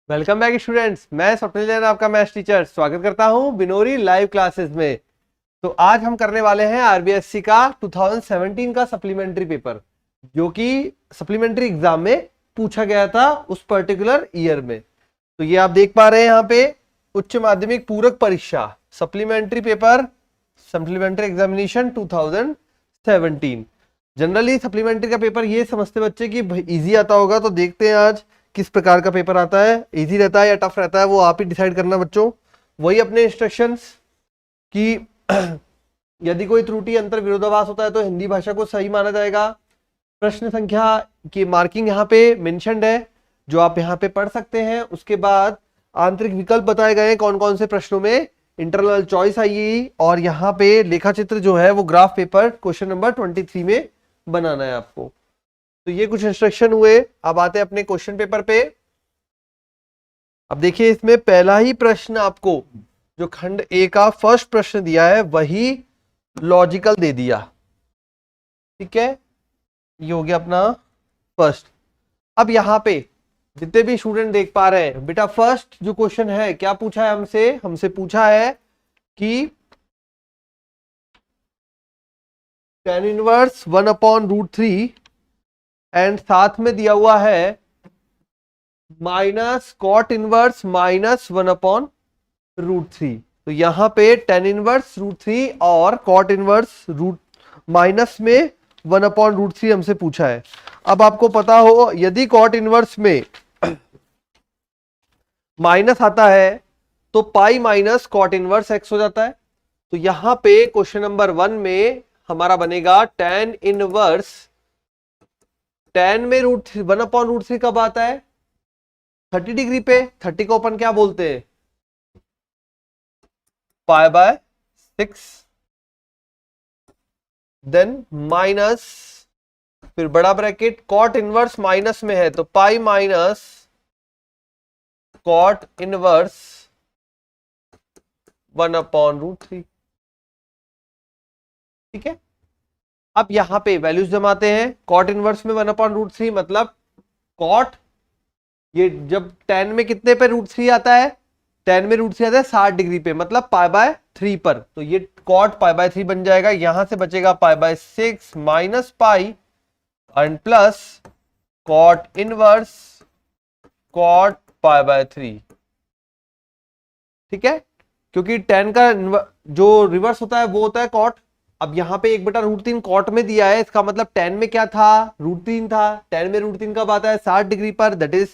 Welcome back students. मैं स्वप्निल जैन आपका maths teacher स्वागत करता हूं बिनोरी लाइव क्लासेस में। तो आज हम करने वाले हैं आरबीएससी का 2017 का सप्लीमेंट्री पेपर, जो कि सप्लीमेंट्री एग्जाम में पूछा गया था उस पर्टिकुलर ईयर में। तो ये आप देख पा रहे हैं यहाँ पे उच्च माध्यमिक पूरक परीक्षा supplementary paper, supplementary examination 2017। Generally supplementary का पेपर ये समझते बच्चे कि इजी आता होगा, तो देखते हैं आज किस प्रकार का पेपर आता है। इजी रहता है या टफ रहता है वो आप ही डिसाइड करना बच्चों। वही अपने इंस्ट्रक्शंस कि यदि कोई त्रुटि अंतर विरोधाभास होता है तो हिंदी भाषा को सही माना जाएगा। प्रश्न संख्या की मार्किंग यहाँ पे मेंशन्ड है, जो आप यहाँ पे पढ़ सकते हैं। उसके बाद आंतरिक विकल्प बताए गए हैं कौन कौन से प्रश्नों में इंटरनल चॉइस आई, और यहाँ पे लेखा चित्र जो है वो ग्राफ पेपर क्वेश्चन नंबर 23 में बनाना है आपको। तो ये कुछ इंस्ट्रक्शन हुए। अब आते हैं अपने क्वेश्चन पेपर पे। अब देखिए इसमें पहला ही प्रश्न आपको जो खंड ए का फर्स्ट प्रश्न दिया है वही लॉजिकल दे दिया। ठीक है, ये हो गया अपना फर्स्ट। अब यहाँ पे जितने भी स्टूडेंट देख पा रहे हैं बेटा, फर्स्ट जो क्वेश्चन है क्या पूछा है हमसे पूछा है कि tan इनवर्स 1/√3 एंड साथ में दिया हुआ है माइनस कॉट इनवर्स -1/√3। तो यहां पे tan इनवर्स √3 और कॉट इनवर्स माइनस में 1/√3 हमसे पूछा है। अब आपको पता हो यदि कॉट इनवर्स में माइनस आता है तो pi minus cot inverse x हो जाता है। तो यहां पे क्वेश्चन नंबर 1 में हमारा बनेगा tan इनवर्स, tan में √1/√3 कब आता है? 30 डिग्री पे। 30 को अपन क्या बोलते हैं? π/6। देन माइनस, फिर बड़ा ब्रैकेट, कॉट इनवर्स माइनस में है तो पाई माइनस कॉट इनवर्स 1/√3। ठीक है, अब यहां पे वैल्यूज जमाते हैं। कॉट इनवर्स में 1/√3 मतलब कॉट, ये जब tan में कितने पे √3 आता है? tan में √3 आता है 60 डिग्री पे, मतलब π/3 पर। तो ये कॉट π/3 बन जाएगा। यहां से बचेगा π/6 minus pi and plus cot inverse cot π/3। ठीक है, क्योंकि tan का जो रिवर्स होता है वो होता है कॉट। अब यहां पे 1/√3 कॉट में दिया है, इसका मतलब tan में क्या था? √3 था। tan में √3 कब आता है? 60 डिग्री पर, दैट इज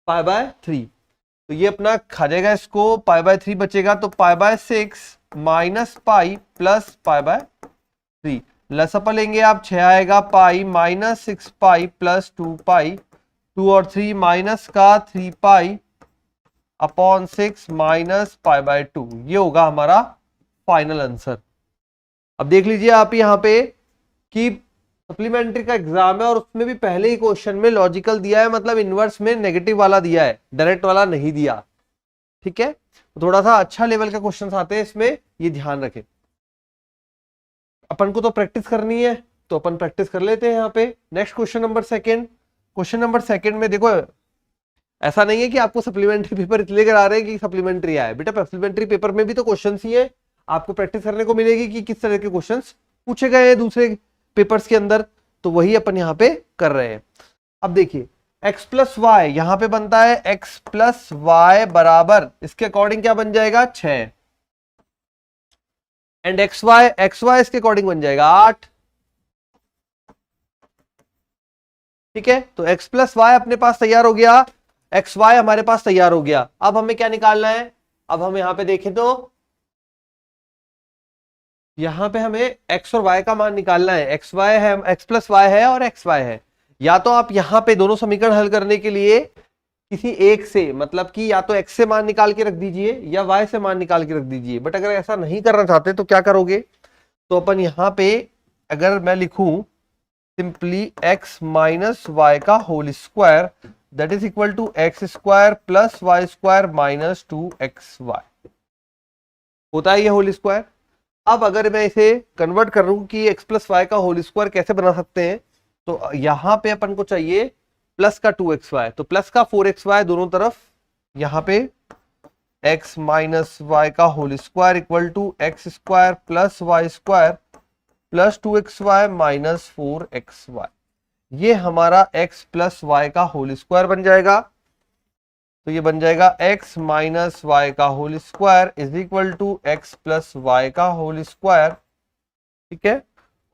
π/3। तो ये अपना खा जाएगा, इसको π/3 बचेगा तो π/6 माइनस पाई प्लस π/3। लसअप लेंगे आप, 6 आएगा, पाई माइनस 6 पाई प्लस 2 पाई, 2 और 3 माइनस का 3 पाई अपॉन 6 माइनस π/2। ये होगा हमारा फाइनल आंसर। अब देख लीजिए आप यहाँ पे कि सप्लीमेंट्री का एग्जाम है और उसमें भी पहले ही क्वेश्चन में लॉजिकल दिया है, मतलब इनवर्स में नेगेटिव वाला दिया है, डायरेक्ट वाला नहीं दिया। ठीक है, तो थोड़ा सा अच्छा लेवल का क्वेश्चन आते हैं इसमें, ये ध्यान रखें। अपन को तो प्रैक्टिस करनी है तो अपन प्रैक्टिस कर लेते हैं यहाँ पे। Next question number second. Question number second में देखो, ऐसा नहीं है कि आपको सप्लीमेंट्री पेपर इसलिए करा रहे हैं कि सप्लीमेंट्री आया। बेटा सप्लीमेंट्री पेपर में भी तो क्वेश्चन ही है, आपको प्रैक्टिस करने को मिलेगी कि किस तरह के क्वेश्चंस पूछे गए हैं दूसरे पेपर्स के अंदर। तो वही अपन यहाँ पे कर रहे हैं। अब देखिए x प्लस वाई यहां पे बनता है x प्लस वाई बराबर, इसके अकॉर्डिंग क्या बन जाएगा? 6 एंड एक्स वाई इसके अकॉर्डिंग बन जाएगा 8। ठीक है, तो x प्लस वाई अपने पास तैयार हो गया, एक्स वाई हमारे पास तैयार हो गया। अब हमें क्या निकालना है? अब हम यहां पे देखें तो यहां पे हमें x और y का मान निकालना है। एक्स वाई है, x प्लस वाई है और एक्स वाई है। या तो आप यहां पे दोनों समीकरण हल करने के लिए किसी एक से, मतलब कि या तो x से मान निकाल के रख दीजिए या y से मान निकाल के रख दीजिए। बट अगर ऐसा नहीं करना चाहते तो क्या करोगे? तो अपन यहां पे अगर मैं लिखूं सिंपली x माइनस वाई का whole square that is equal to x square plus y square minus 2xy, होता है ये होल स्क्वायर। अब अगर मैं इसे कन्वर्ट करूं कि x प्लस वाई का होल स्क्वायर कैसे बना सकते हैं, तो यहां पे अपन को चाहिए प्लस का 2xy, तो प्लस का 4xy दोनों तरफ यहाँ पे x माइनस वाई का whole square equal to x square plus y square plus 2xy minus 4xy, ये हमारा x प्लस वाई का होल स्क्वायर बन जाएगा। तो ये बन जाएगा x माइनस वाई का whole square is equal to x plus y का होल स्क्वायर, ठीक है,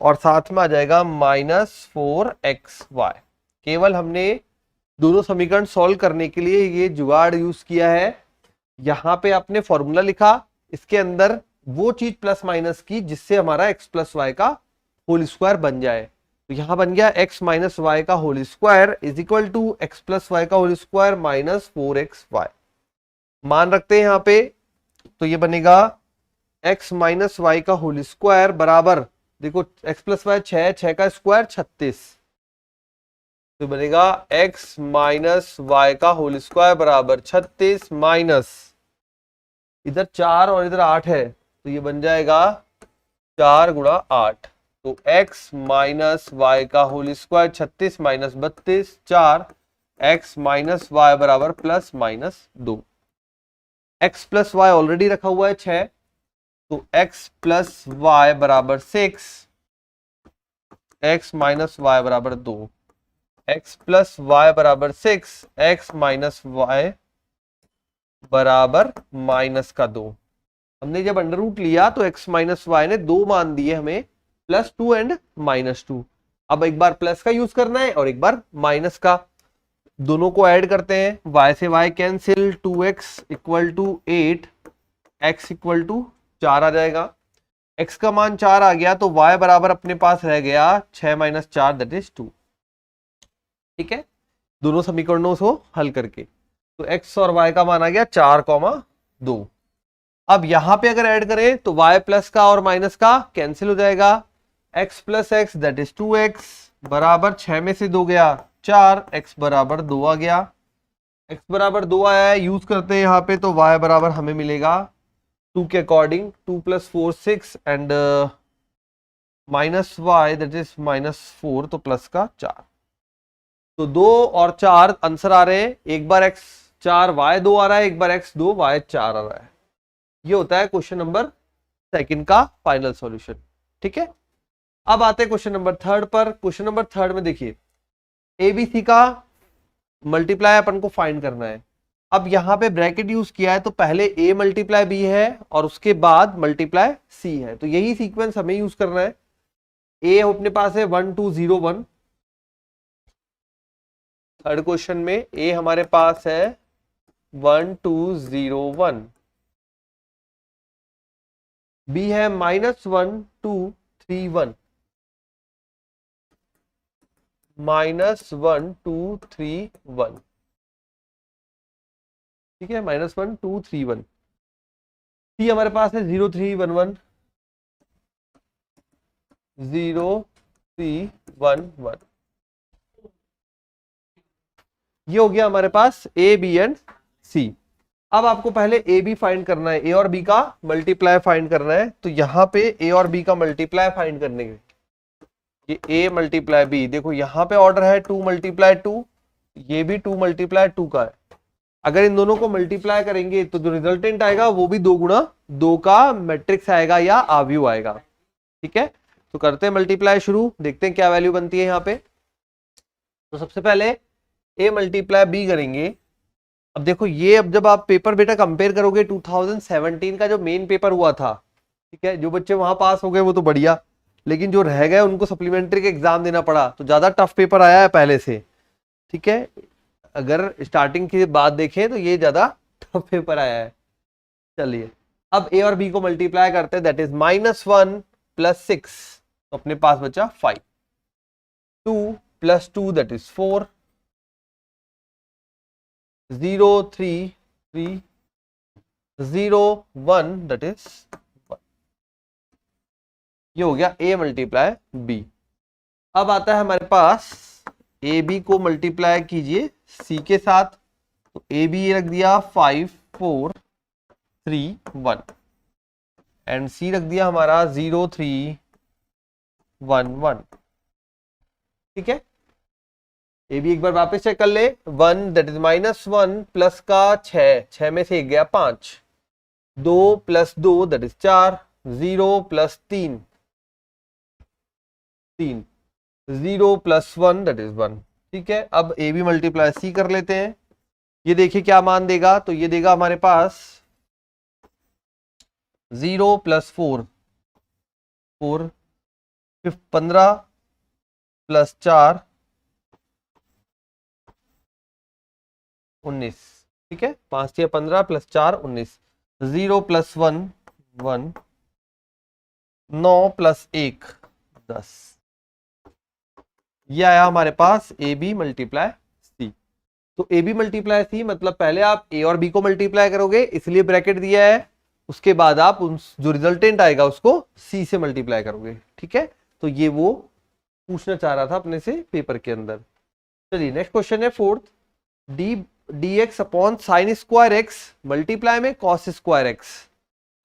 और साथ में आ जाएगा -4xy। केवल हमने दोनों समीकरण सॉल्व करने के लिए ये जुगाड़ यूज किया है। यहां पे आपने फॉर्मूला लिखा, इसके अंदर वो चीज प्लस माइनस की जिससे हमारा x प्लस वाई का होल स्क्वायर बन जाए। तो यहां बन गया x माइनस वाई का whole square is equal to x plus y का होल स्क्वायर माइनस 4xy। मान रखते हैं यहाँ पे, तो ये बनेगा x माइनस वाई का होल स्क्वायर बराबर, देखो x प्लस वाई 6 का स्क्वायर 36, तो बनेगा x माइनस वाई का होल स्क्वायर बराबर 36 माइनस, इधर 4 और इधर 8 है, तो ये बन जाएगा 4 गुणा 8। तो x माइनस वाई का whole square 36 minus 32, 4 x minus y बराबर plus minus 2। x plus y already रखा हुआ है 6, तो x प्लस वाई बराबर 6, x माइनस वाई बराबर 2, x प्लस वाई बराबर 6, x माइनस वाई बराबर माइनस का 2। हमने जब अंडर रूट लिया तो x माइनस वाई ने 2 मान दिए हमें, +2 एंड -2। अब एक बार प्लस का यूज करना है और एक बार माइनस का, दोनों को ऐड करते हैं, y से y cancel, 2x equal to 8, x equal to 4 आ जाएगा। x का मान 4 आ गया तो y बराबर अपने पास रह गया 6 माइनस 4 दैट इज 2, ठीक है, दोनों समीकरणों को हल करके। तो x और y का मान आ गया 4,2। अब यहां पे अगर ऐड करें तो y प्लस का और माइनस का कैंसिल हो जाएगा, x plus x that is 2x बराबर 6 में से 2 गया 4, x बराबर 2 आ गया, x बराबर 2 आया है, यूज करते हैं यहाँ पे, तो y बराबर हमें मिलेगा 2 के according 2 + 4 6 and minus y that is -4, तो प्लस का 4। तो 2 और 4 आंसर आ रहे हैं, एक बार x 4 y 2 आ रहा है, एक बार x 2 y 4 आ रहा है। ये होता है क्वेश्चन नंबर 2 का फाइनल सॉल्यूशन, ठीक है। अब आते हैं क्वेश्चन नंबर 3 पर। क्वेश्चन नंबर 3 में देखिए, ABC का मल्टीप्लाई अपन को फाइंड करना है। अब यहाँ पे ब्रैकेट यूज किया है, तो पहले A मल्टीप्लाई B है और उसके बाद मल्टीप्लाई C है, तो यही सीक्वेंस हमें यूज करना है। A अपने पास है 1 2 0 1, थर्ड क्वेश्चन में A हमारे पास है 1 2 0 1, B है -1 2 3 1, -1 2 3 1, ठीक है, -1 2 3 1। C हमारे पास है 0 3 1 1, 0 3 1 1। ये हो गया हमारे पास A B एंड C। अब आपको पहले A B फाइंड करना है, A और B का मल्टीप्लाई फाइंड करना है। तो यहाँ पे A और B का मल्टीप्लाई फाइंड करने के, ये A मल्टीप्लाई B, देखो यहाँ पे ऑर्डर है 2 × 2, ये भी 2 × 2 का है। अगर इन दोनों को मल्टीप्लाई करेंगे तो जो रिजल्टेंट आएगा वो भी 2 × 2 का मैट्रिक्स आएगा या आव्यूह आएगा, ठीक है। तो करते हैं मल्टीप्लाई शुरू, देखते हैं क्या वैल्यू बनती है यहाँ पे। तो सबसे पहले A मल्टीप्लाई B करेंगे। अब देखो ये, अब जब आप पेपर बेटा कंपेयर करोगे 2017 का जो मेन पेपर हुआ था, ठीक है, जो बच्चे वहां पास हो गए वो तो बढ़िया, लेकिन जो रह गए उनको सप्लीमेंट्री का एग्जाम देना पड़ा, तो ज्यादा टफ पेपर आया है पहले से, ठीक है। अगर स्टार्टिंग की बात देखें तो ये ज्यादा टफ पेपर आया है। चलिए अब A और B को मल्टीप्लाई करते हैं, दैट इज -1 + 6, तो अपने पास बचा 5, 2 + 2 दैट इज 4, 0 3 3 0 1 दैट इज 1। ये हो गया A मल्टीप्लाई B। अब आता है हमारे पास ए बी को मल्टीप्लाई कीजिए C के साथ, तो ए बी रख दिया 5 4 3 1 एंड C रख दिया हमारा 0 3 1 1, ठीक है। ए बी एक बार वापस चेक कर ले। 1 दैट इज -1 प्लस का 6 में से 1 गया 5, 2 plus 2 that is 4, 0 plus 3 3, 0 plus 1 that is 1। ठीक है, अब ए बी मल्टीप्लाई सी कर लेते हैं। ये देखिए क्या मान देगा, तो ये देगा हमारे पास 0 प्लस 4 4, 15 प्लस 4 19। ठीक है, 5 या 15 प्लस 4 19, 0 प्लस 1 1, 9 प्लस 1 10। ये आया हमारे पास ए बी मल्टीप्लाई सी। तो ए बी मल्टीप्लाई सी मतलब पहले आप ए और बी को मल्टीप्लाई करोगे, इसलिए ब्रैकेट दिया है। उसके बाद आप उन जो रिजल्टेंट आएगा उसको सी से मल्टीप्लाई करोगे। ठीक है, तो ये वो पूछना चाह रहा था अपने से पेपर के अंदर। चलिए नेक्स्ट क्वेश्चन है fourth. D D x upon sine square x multiply में कॉस स्क्वायर एक्स।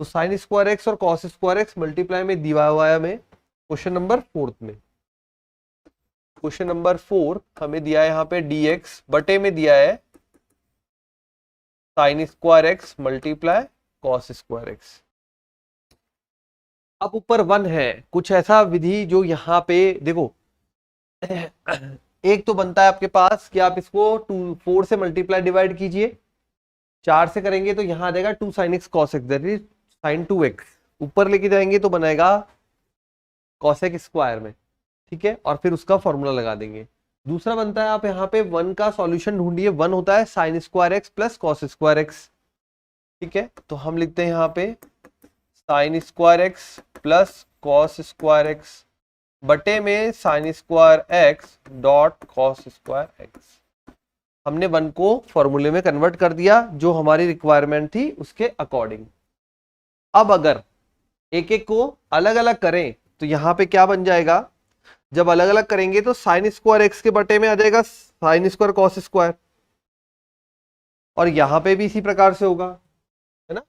तो साइन स्क्वायर एक्स और कॉस स्क्वायर एक्स मल्टीप्लाई में दिया हुआ है हमें क्वेश्चन नंबर फोर्थ में। क्वेश्चन नंबर 4 हमें दिया है यहाँ पे डी एक्स बटे में दिया है sign square x multiply cos square x. अब ऊपर 1 है, कुछ ऐसा विधि जो यहाँ पे देखो एक तो बनता है आपके पास कि आप इसको 4 से मल्टीप्लाई डिवाइड कीजिए, 4 से करेंगे तो यहाँ आ जाएगा 2 sin x cos x that is sin 2x। ऊपर लेके जाएंगे तो बनाएगा cos x स्क्वायर में। ठीक है, और फिर उसका फॉर्मूला लगा देंगे। दूसरा बनता है आप यहाँ पे 1 का सॉल्यूशन ढूंढिए। 1 होता है sign square x plus cos square x. ठीक है, तो हम लिखते हैं यहाँ पे sign square x plus cos square x बटे में sign square x dot cos square x. हमने 1 को फॉर्मूले में कन्वर्ट कर दिया जो हमारी रिक्वायरमेंट थी उसके अकॉर्डिंग। अब अगर एक एक को अलग अलग करें तो यहाँ पे क्या बन जाएगा, जब अलग अलग करेंगे तो साइन स्क्वायर एक्स के बटे में आ जाएगा साइन स्क्वायर कॉस स्क्वायर, और यहां पे भी इसी प्रकार से होगा, है ना।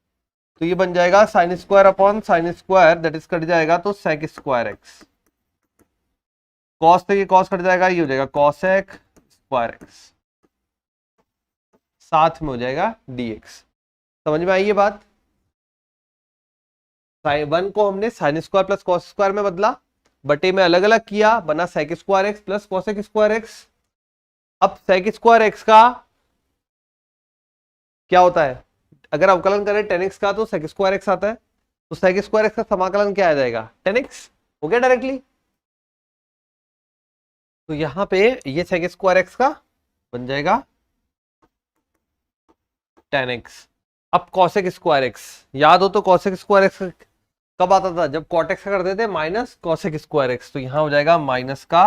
तो ये बन जाएगा sine square upon sine square that is cut जाएगा तो सेक स्क्वायर एक्स। कॉस से ये कॉस कट जाएगा, ये हो जाएगा कॉसेक स्क्वायर एक्स, साथ में हो जाएगा dx। समझ में आई ये बात। 1 को हमने sine square plus cos square में बदला, बटे में अलग अलग किया, बना sec square x plus cosec square x. अब सेक स्क्वायर एक्स का क्या होता है, अगर अवकलन करें टेन एक्स का तो सेक स्क्वायर एक्स आता है, तो सेक स्क्वायर एक्स का समाकलन क्या आ जाएगा, टेन एक्स हो गया डायरेक्टली। तो यहां पे ये सेक स्क्वायर एक्स का बन जाएगा टेन एक्स। अब कॉसेक स्क्वायर एक्स याद हो तो कॉसेक स्क्वायर एक्स कब आता था, जब कॉट एक्स का करते थे माइनस कॉसेक स्क्वायर एक्स, तो यहां हो जाएगा माइनस का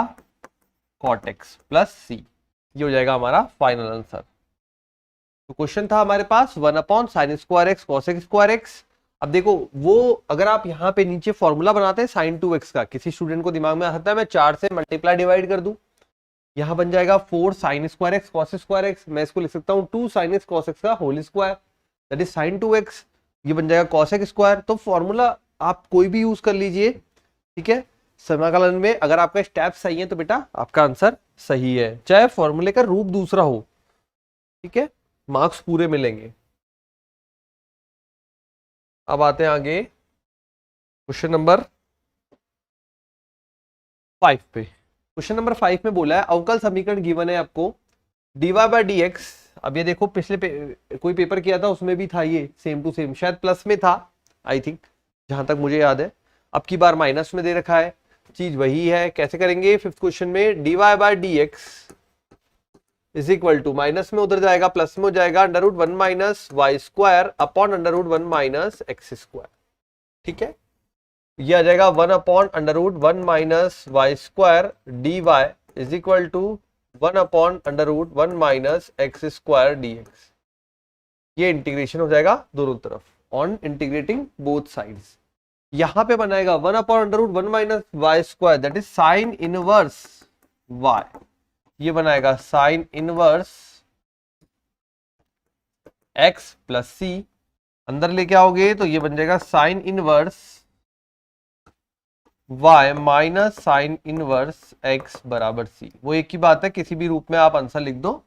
कॉट एक्स प्लस सी। ये हो जाएगा हमारा फाइनल आंसर। तो क्वेश्चन था हमारे पास 1 upon sine square x cosec square x. अब देखो वो अगर आप यहाँ पे नीचे फॉर्मूला बनाते हैं साइन 2x का, किसी स्टूडेंट को दिमाग में आ सकता है मैं 4 से मल्टीप्लाई डिवाइड कर दूं, यहाँ बन जाएगा 4 sine square x cos square x. मैं इसको लिख सकता हूँ 2 साइन एक्स कॉस एक्स का whole square that is sine 2x। ये बन जाएगा कॉसेक स्क्वायर। तो फॉर्मूला आप कोई भी यूज कर लीजिए, ठीक है। समाकलन में अगर आपका स्टेप सही है तो बेटा आपका आंसर सही है, चाहे फॉर्मूले का रूप दूसरा हो, ठीक है, मार्क्स पूरे मिलेंगे। अब आते हैं आगे क्वेश्चन नंबर 5 पे। क्वेश्चन नंबर 5 में बोला है अवकल समीकरण गिवन है आपको dy बाय डी एक्स। अब ये देखो पिछले कोई पेपर किया था उसमें भी था ये सेम टू सेम, शायद प्लस में था आई थिंक, जहां तक मुझे याद है। अब की बार माइनस में दे रखा है, चीज वही है। कैसे करेंगे, फिफ्थ क्वेश्चन में dy by d x is equal to minus में उधर जाएगा प्लस में हो जाएगा under root 1 minus y square upon under root 1 minus x square. ठीक है, ये आ जाएगा 1 upon under root 1 minus y square d y is equal to 1 upon under root 1 minus x square d x. ये integration हो जाएगा दोनों तरफ ऑन इंटीग्रेटिंग बोथ साइड्स। यहां पे बनाएगा 1 upon under root 1 minus y square that is sine inverse y. ये बनाएगा sine inverse x plus c. अंदर लेके आओगे तो ये बन जाएगा sine inverse y minus sine inverse x बराबर c। वो एक ही बात है, किसी भी रूप में आप आंसर लिख दो,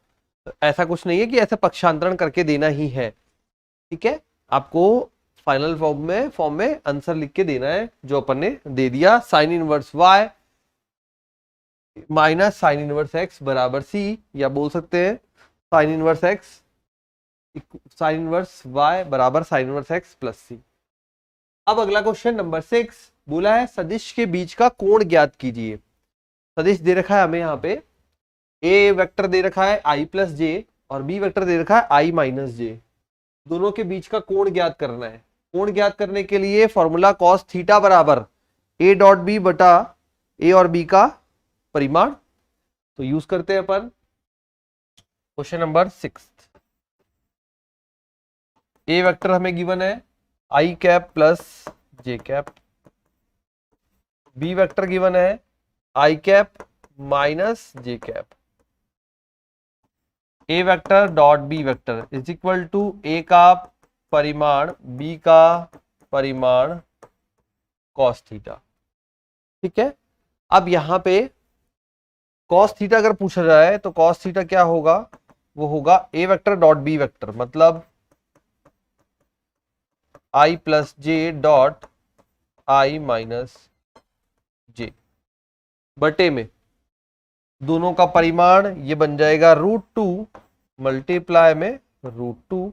ऐसा कुछ नहीं है कि ऐसे पक्षांतरण करके देना ही है। ठीक है, आपको फाइनल फॉर्म में आंसर लिख के देना है जो अपन ने दे दिया। Sign inverse y minus sine inverse x बराबर c, या बोल सकते हैं sign inverse x sign inverse y बराबर sign inverse x plus c। अब अगला क्वेश्चन नंबर 6 बोला है सदिश के बीच का कोण ज्ञात कीजिए। सदिश दे रखा है हमें यहाँ पे, ए वेक्टर दे रखा है i प्लस जे और बी वेक्टर दे रखा है i माइनस जे। दोनों के बीच का कोण ज्ञात करना है। कोण ज्ञात करने के लिए फॉर्मूला कॉस थीटा बराबर ए डॉट बी बटा ए और बी का परिमाण, तो यूज करते हैं अपन। क्वेश्चन नंबर 6, ए वेक्टर हमें गिवन है i cap plus j cap, B vector given है i cap minus j cap, A vector dot B vector is equal to A का परिमाण बी का परिमाण कॉस थीटा। ठीक है, अब यहां पे कॉस थीटा अगर पूछा जाए तो कॉस थीटा क्या होगा, वो होगा A vector dot B vector, मतलब i plus j dot i minus j बटे में दोनों का परिमाण, ये बन जाएगा √2 मल्टीप्लाई में √2।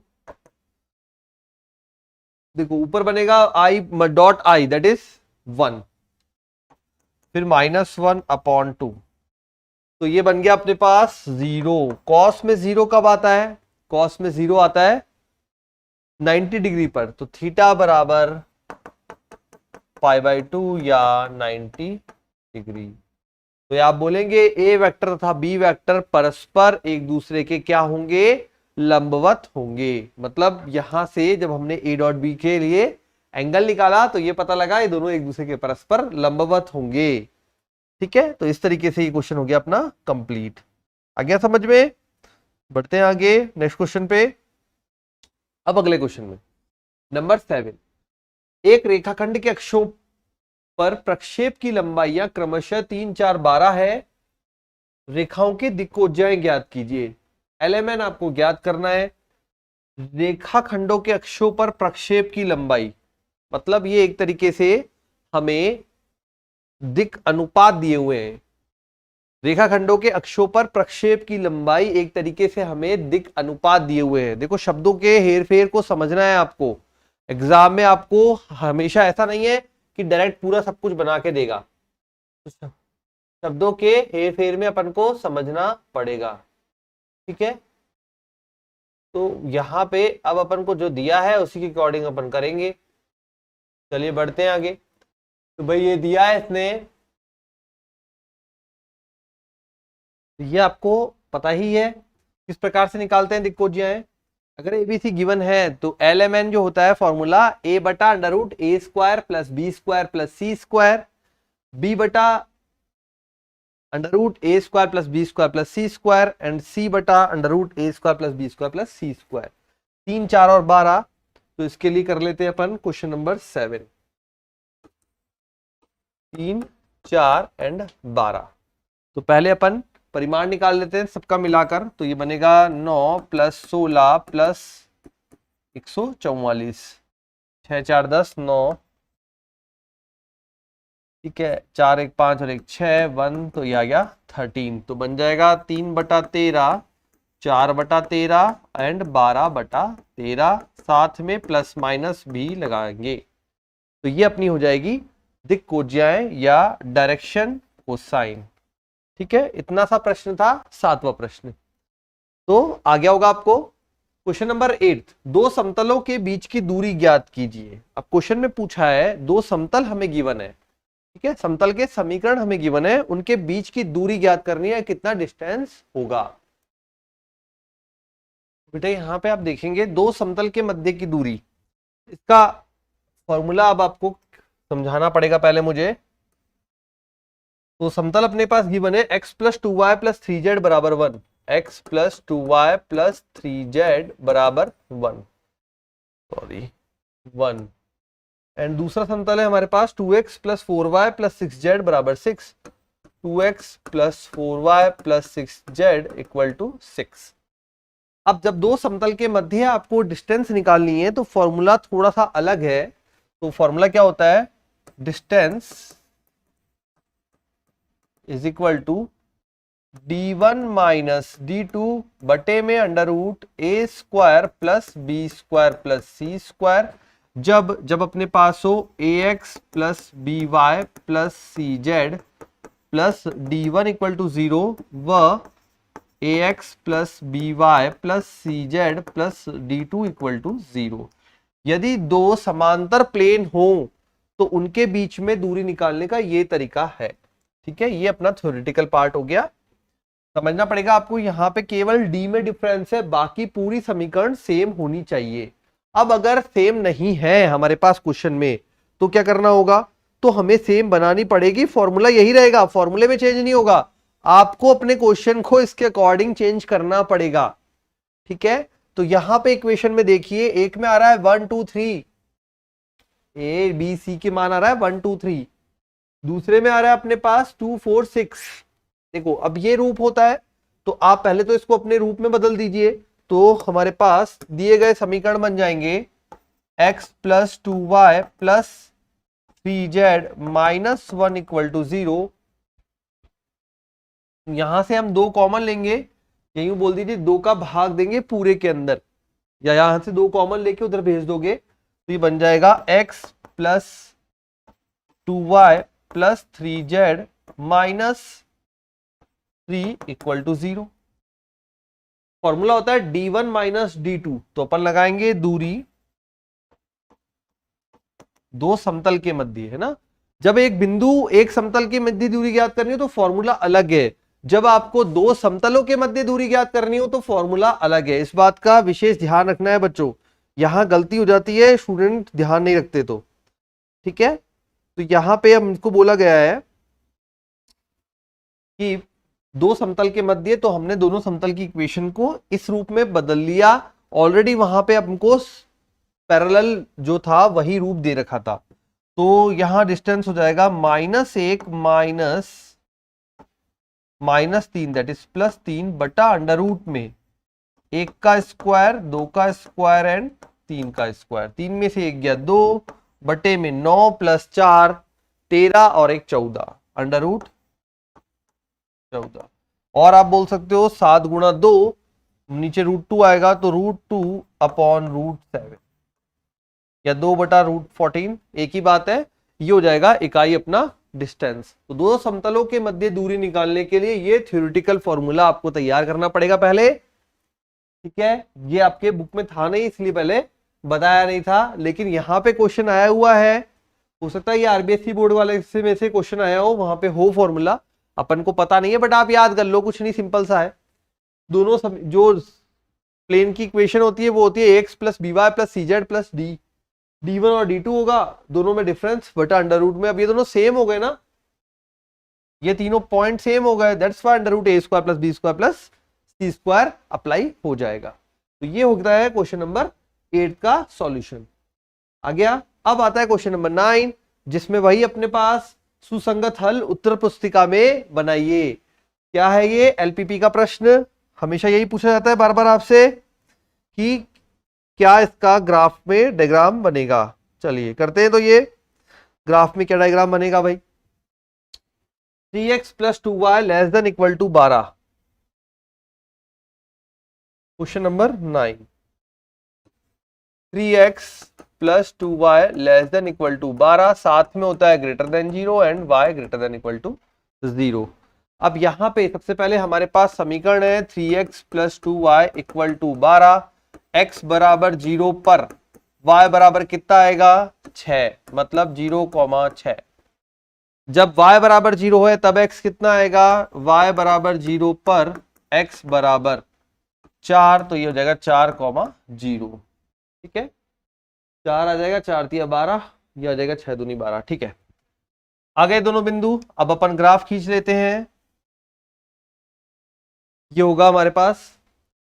देखो ऊपर बनेगा I dot I that is 1, फिर -1 अपॉन 2, तो ये बन गया अपने पास 0। कॉस में 0 कब आता है, कॉस में 0 आता है 90 डिग्री पर, तो थीटा बराबर π/2 या 90 डिग्री। तो आप बोलेंगे ए वेक्टर तथा बी वेक्टर परस्पर एक दूसरे के क्या होंगे, लंबवत होंगे। मतलब यहां से जब हमने ए डॉट बी के लिए एंगल निकाला तो ये पता लगा ये दोनों एक दूसरे के परस्पर लंबवत होंगे। ठीक है, तो इस तरीके से ये क्वेश्चन हो गया अपना कंप्लीट। आ गया समझ में? बढ़ते हैं आगे नेक्स्ट क्वेश्चन पे। अब अगले क्वेश्चन में नंबर 7, एक रेखाखंड के अक्षों पर प्रक्षेप की लंबाइयां क्रमशः 3, 4, 12 है। रेखाओं के दिक्कोज्जाएं ज्ञात कीजिए। एलएमएन आपको ज्ञात करना है। रेखाखंडों के अक्षों पर प्रक्षेप की लंबाई, मतलब ये एक तरीके से हमें दिक् अनुपात दिए हुए हैं। रेखाखंडों के अक्षों पर प्रक्षेप की लंबाई एक तरीके से हमें दिक् अनुपात दिए हुए हैं। देखो शब्दों के हेरफेर को समझना है आपको। एग्जाम में आपको हमेशा ऐसा नहीं है कि डायरेक्ट पूरा सब कुछ बना के देगा, शब्दों के हेरफेर में अपन को समझना पड़ेगा। ठीक है, तो यहां पे अब अपन को जो दिया है उसी के अकॉर्डिंग अपन करेंगे। चलिए बढ़ते हैं आगे। तो भाई ये दिया है इसने, ये आपको पता ही है किस प्रकार से निकालते हैं दिक्कोज्जाएं। अगर एबीसी गिवन है तो एलएमएन जो होता है फॉर्मूला ए बटा √a² plus b² plus c², B बटा √a² plus b² plus c² and c बटा √a² plus b² plus c²। 3, 4 और 12, तो इसके लिए कर लेते हैं अपन क्वेश्चन नंबर 7। 3, 4 एंड 12। तो पहले अपन परिमाण निकाल लेते हैं सबका मिलाकर। तो ये बनेगा 9 प्लस 16 प्लस 144, 6, 4, 10, 9। ठीक है, 4, 1, 5 और 1, 6, 1, तो ये आ गया 13। तो बन जाएगा 3/13, 4/13 एंड 12/13, साथ में प्लस माइनस भी लगाएंगे। तो ये अपनी हो जाएगी दिक्कोज्जाएं या डायरेक्शन कोसाइन। ठीक है, इतना सा प्रश्न था, 7वां प्रश्न। तो आ गया होगा आपको। क्वेश्चन नंबर 8, दो समतलों के बीच की दूरी ज्ञात कीजिए। अब क्वेश्चन में पूछा है दो समतल हमें गिवन है। ठीक है, समतल के समीकरण हमें गिवन है, उनके बीच की दूरी ज्ञात करनी है, कितना डिस्टेंस होगा। बेटा यहां पे आप देखेंगे दो समतल के मध्य की दूरी, इसका फॉर्मूला अब आपको समझाना पड़ेगा पहले मुझे। तो समतल अपने पास गिवन है x plus 2y plus 3z बराबर 1, x plus 2y plus 3z बराबर 1, सॉरी 1। एंड दूसरा समतल है हमारे पास 2x plus 4y plus 6z बराबर 6, 2x plus 4y plus 6z equal to 6। अब जब दो समतल के मध्य आपको डिस्टेंस निकालनी है तो फॉर्मूला थोड़ा सा अलग है। तो फॉर्मूला क्या होता है, distance is equal to d1 minus d2 बटे में अंडर रूट ए square plus B square plus सी स्क्वायर, जब अपने पास हो ax plus B y plus C z plus d1 equal to 0 व ax plus B y plus C z plus d2 equal to 0। यदि दो समांतर प्लेन हो तो उनके बीच में दूरी निकालने का ये तरीका है। ठीक है, ये अपना थ्योरेटिकल पार्ट हो गया। समझना पड़ेगा आपको, यहाँ पे केवल d में डिफरेंस है, बाकी पूरी समीकरण सेम होनी चाहिए। अब अगर सेम नहीं है हमारे पास क्वेश्चन में तो क्या करना होगा, तो हमें सेम बनानी पड़ेगी, फॉर्मूला यही रहेगा, फॉर्मूले में चेंज नहीं होगा, आपको अपने क्वेश्चन को इसके अकॉर्डिंग चेंज करना पड़ेगा। ठीक है, तो यहां पे इक्वेशन में देखिए, एक में आ रहा है 1 2 3, ए बी सी के मान आ रहा है 1 2 3, दूसरे में आ रहा है अपने पास 2 4 6। देखो अब ये रूप होता है तो आप पहले तो इसको अपने रूप में बदल दीजिए, तो हमारे पास दिए गए समीकरण बन जाएंगे x plus 2y plus 3z minus 1 equal to 0। यहां से हम 2 कॉमन लेंगे, यही बोल दीजिए 2 का भाग देंगे पूरे के अंदर, या यहां से 2 कॉमन लेके उधर भेज दोगे तो ये बन जाएगा x plus 2y plus 3z minus 3 equal to 0। Formula होता है d1 माइनस d2, तो अपन लगाएंगे दूरी दो समतल के मध्य, है ना। जब एक बिंदु एक समतल के मध्य दूरी ज्ञात करनी हो तो फॉर्मूला अलग है, जब आपको दो समतलों के मध्य दूरी ज्ञात करनी हो तो फॉर्मूला अलग है। इस बात का विशेष ध्यान रखना है बच्चों, यहां गलती हो जाती है, स्टूडेंट ध्यान नहीं रखते तो। ठीक है, तो यहां पे हमको बोला गया है कि दो समतल के मध्य, तो हमने दोनों समतल की इक्वेशन को इस रूप में बदल लिया। ऑलरेडी वहां पे हमको पैरेलल जो था वही रूप दे रखा था, तो यहां डिस्टेंस हो जाएगा -1 माइनस 3 दैट इज प्लस 3 बटा अंडर रूट में 1 का स्क्वायर 2 का स्क्वायर एंड 3 का स्क्वायर, 3 में से 1 गया 2 बटे में 9 प्लस 4 13 और 1 14 अंडर रूट 14। और आप बोल सकते हो 7 गुणा 2, नीचे √2 आएगा तो √2 अपॉन √7 या 2 बटा √14, एक ही बात है, ये हो जाएगा इकाई अपना डिस्टेंस। तो दो समतलों के मध्य दूरी निकालने के लिए ये थ्योरेटिकल फॉर्मूला आपको तैयार करना पड़ेगा पहले। ठीक है, ये आपके बुक में था नहीं इसलिए पहले बताया नहीं था, लेकिन यहाँ पे क्वेश्चन आया हुआ है, हो सकता है ये आरबीएससी बोर्ड वाले में से क्वेश्चन आया हो, वहां पे हो फॉर्मूला, अपन को पता नहीं है, बट आप याद कर लो, कुछ नहीं, सिंपल सा है। दोनों जो प्लेन की इक्वेशन होती है वो होती है x plus B y plus C z plus D, d1 और d2 होगा, दोनों में डिफरेंस बटा अंडर रूट में। अब ये दोनों सेम हो गए ना, ये तीनों पॉइंट सेम हो गए, that's why under root A square plus B square plus C square apply हो जाएगा। तो ये होता है क्वेश्चन नंबर 8 का सॉल्यूशन। आ गया, अब आता है क्वेश्चन नंबर 9, जिसमें वही अपने पास सुसंगत हल उत्तर पुस्तिका में बनाइए। क्या है ये, एलपीपी का प्रश्न, हमेशा यही पूछा जाता है बार बार आपसे कि क्या इसका ग्राफ में डायग्राम बनेगा। चलिए करते हैं, तो ये ग्राफ में क्या डायग्राम बनेगा भाई, 3x plus 2y less than equal to 12। Question number 9, 3x plus 2y less than equal to 12, साथ में होता है greater than 0 and y greater than equal to 0। अब यहां पे सबसे पहले हमारे पास समीकरण है 3x plus 2y equal to 12, x बराबर 0 पर y बराबर कितना आएगा 6, मतलब 0,6। जब y बराबर 0 है तब x कितना आएगा, y बराबर 0 पर x बराबर 4, तो ये हो जाएगा 4,0। ठीक है, 4 आ जाएगा, 4 तिया 12, ये आ जाएगा 6 दूनी 12। ठीक है, आ गए दोनों बिंदु। अब अपन ग्राफ खींच लेते हैं, ये होगा हमारे पास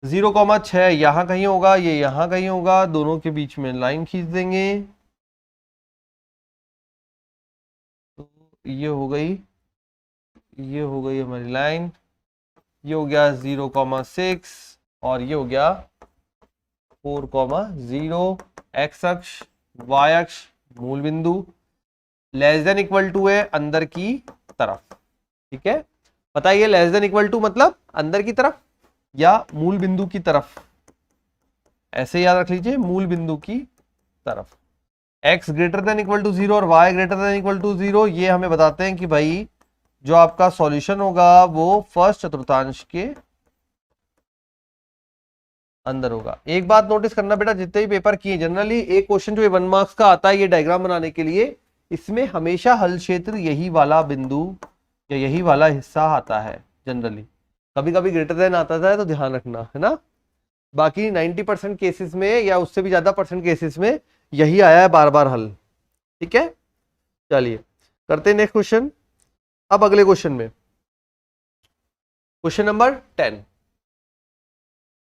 0,6 यहां कहीं होगा, ये यहां कहीं होगा, दोनों के बीच में लाइन खींच देंगे। ये हो गई, ये हो गई हमारी लाइन, ये हो गया 0,6 और ये हो गया 4,0, एक्स अक्ष वाई अक्ष मूल बिंदु, लेस देन इक्वल टू है अंदर की तरफ। ठीक है, बताइए लेस देन इक्वल टू मतलब अंदर की तरफ या मूल बिंदु की तरफ, ऐसे याद रख लीजिए, मूल बिंदु की तरफ। x greater than equal to 0 और y greater than equal to 0, ये हमें बताते हैं कि भाई जो आपका सॉल्यूशन होगा वो फर्स्ट चतुर्थांश के अंदर होगा। एक बात नोटिस करना बेटा, जितने भी पेपर किए जनरली एक क्वेश्चन जो 1 मार्क्स का आता है ये डायग्राम बनाने के लिए, इसमें हमेशा हल क्षेत्र यही वाला बिंदु या यही वाला हिस्सा आता है जनरली, कभी कभी ग्रेटर देन आता है तो ध्यान रखना है ना। बाकी 90% केसेस में या उससे भी ज्यादा परसेंट केसेस में यही आया है बार बार हल। ठीक है, चलिए करते हैं नेक्स्ट क्वेश्चन। अब अगले क्वेश्चन में, क्वेश्चन नंबर 10,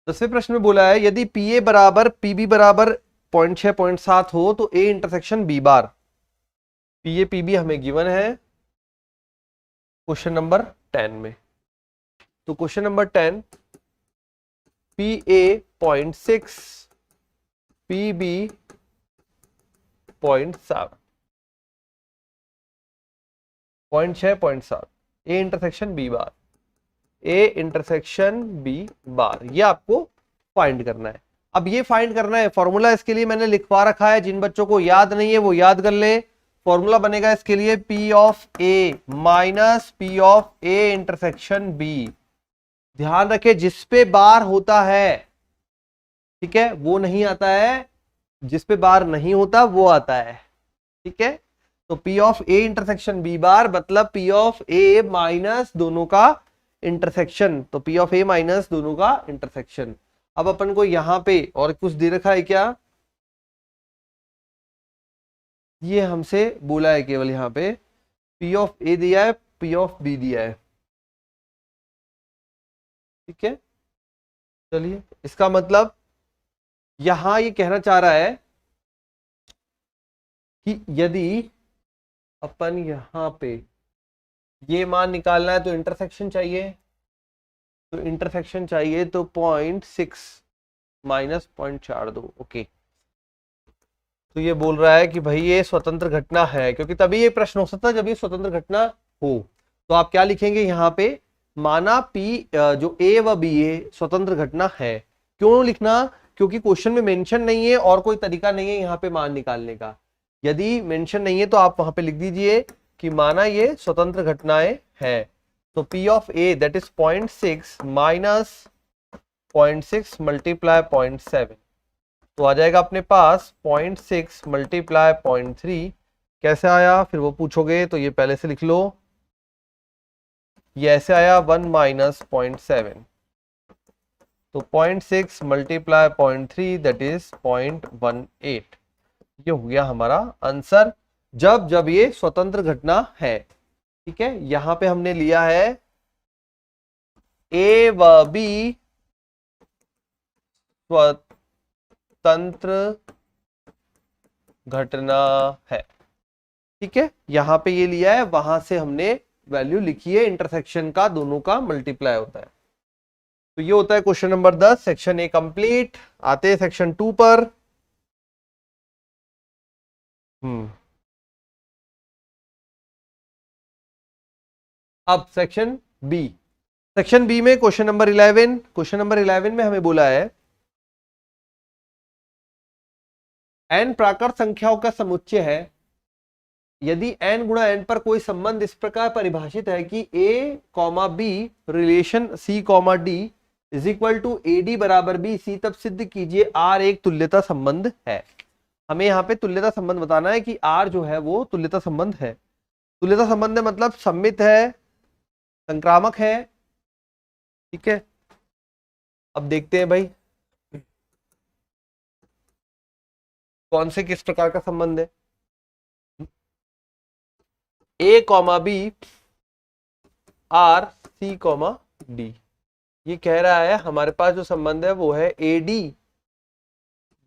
10वें प्रश्न में बोला है यदि PA बराबर PB बराबर 0.6 0.7 हो तो A intersection B bar, PA PB हमें गिवन है क्वेश्चन नंबर 10 में। तो question number 10, PA 0.6 PB 0.7, 0.6 0.7, A intersection B bar, A intersection B बार, ये आपको फाइंड करना है। अब ये फाइंड करना है, फॉर्मूला इसके लिए मैंने लिखवा रखा है, जिन बच्चों को याद नहीं है वो याद कर ले। फॉर्मूला बनेगा इसके लिए P of A minus P of A intersection B। ध्यान रखे जिस पे बार होता है, ठीक है, वो नहीं आता है, जिस पे बार नहीं होता वो आता है। ठीक है, तो P of A intersection B बार मतलब P ऑफ A माइनस दोनों का इंटरसेक्शन, तो P ऑफ A माइनस दोनों का इंटरसेक्शन। अब अपन को यहां पे और कुछ दे रखा है क्या, ये हमसे बोला है केवल यहाँ पे P ऑफ A दिया है, P ऑफ B दिया है। ठीक है, चलिए इसका मतलब यहां ये कहना चाह रहा है कि यदि अपन यहां पे ये मान निकालना है तो इंटरसेक्शन चाहिए, तो इंटरसेक्शन चाहिए तो 0.6 माइनस 0.42। ओके, तो ये बोल रहा है कि भाई ये स्वतंत्र घटना है, क्योंकि तभी ये प्रश्न हो सकता है जब ये स्वतंत्र घटना हो। तो आप क्या लिखेंगे यहाँ पे, माना P जो A व B स्वतंत्र घटना है। क्यों लिखना, क्योंकि क्वेश्चन में मेंशन नहीं है और कोई तरीका नहीं है यहाँ पे मान निकालने का। यदि मेंशन नहीं है तो आप वहां पे लिख दीजिए कि माना ये स्वतंत्र घटनाएं है, तो P of A that is 0.6 minus 0.6 multiply 0.7, तो आ जाएगा अपने पास 0.6 मल्टीप्लाई 0.3। कैसे आया फिर वो पूछोगे तो ये पहले से लिख लो, ये ऐसे आया 1 माइनस 0.7, तो 0.6 मल्टीप्लाई 0.3 दैट इज 0.18। ये हो गया हमारा आंसर जब जब ये स्वतंत्र घटना है। ठीक है, यहां पे हमने लिया है A व B स्वतंत्र घटना है। ठीक है, यहां पे ये लिया है, वहां से हमने वैल्यू लिखी है, इंटरसेक्शन का दोनों का मल्टीप्लाई होता है। तो ये होता है question number 10, section A complete. आते हैं सेक्शन 2 पर। अब सेक्शन बी, सेक्शन बी में क्वेश्चन नंबर 11, क्वेश्चन नंबर 11 में हमें बोला है n प्राकृत संख्याओं का समुच्चय है, यदि n गुणा n पर कोई संबंध इस प्रकार परिभाषित है कि a, b relation c, d is equal to AD बराबर BC, तब सिद्ध कीजिए R एक तुल्यता संबंध है। हमें यहाँ पे तुल्यता संबंध बताना है कि R जो है वो तुल्यता संबंध है। तुल्यता संबंध है मतलब सम्मित है, संक्रामक है। ठीक है, अब देखते हैं भाई कौन से किस प्रकार का संबंध है। A, B R C, D, ये कह रहा है हमारे पास जो संबंध है वो है AD